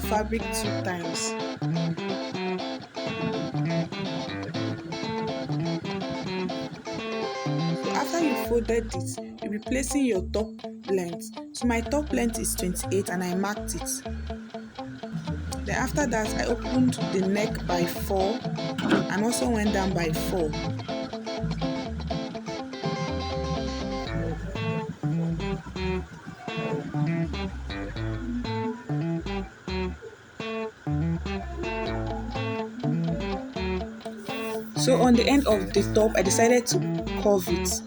fabric 2 times. So after you folded it, you'll be placing your top length. So my top length is 28 and I marked it. Then after that, I opened the neck by 4 and also went down by 4. So on the end of the top, I decided to curve it.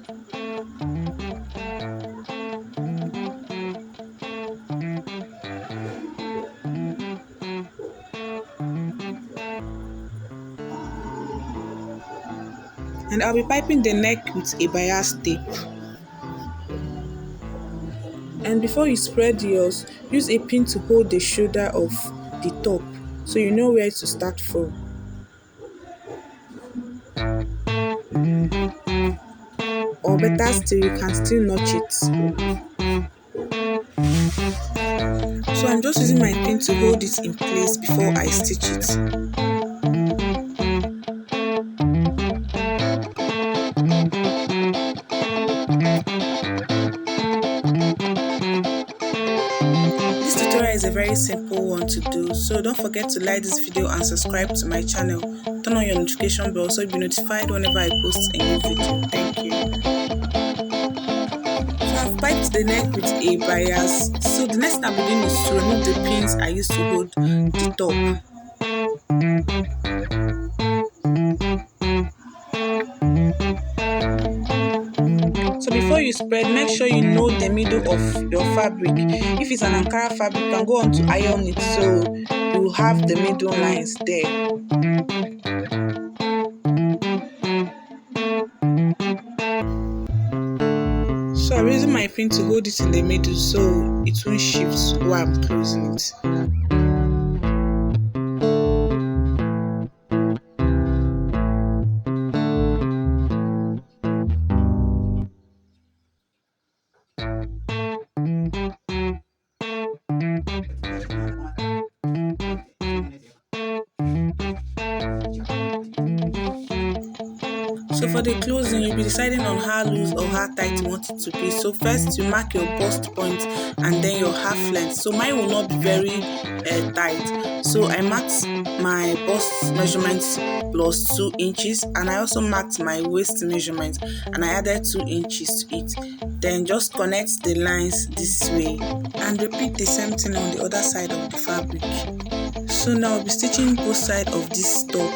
And I'll be piping the neck with a bias tape. And before you spread yours, use a pin to hold the shoulder of the top so you know where to start from. Or better still, you can still notch it. So I'm just using my pin to hold it in place before I stitch it. This tutorial is a very simple one to do, so don't forget to like this video and subscribe to my channel. Turn on your notification bell so you'll be notified whenever I post a new video. Thank you. So I've piped the neck with a bias. So the next thing I'm doing is to remove the pins I used to hold the top. So before you spread, make sure you know the middle of your fabric. If it's an Ankara fabric, you can go on to iron it so you have the middle lines there. So I'm using my pin to hold it in the middle so it won't shift while I'm closing it. So for the closing, you'll be deciding on how loose or how tight you want it to be. So first you mark your bust point and then your half length. So mine will not be very tight. So I marked my bust measurements plus 2 inches and I also marked my waist measurement and I added 2 inches to it. Then just connect the lines this way and repeat the same thing on the other side of the fabric. So now I'll be stitching both sides of this top.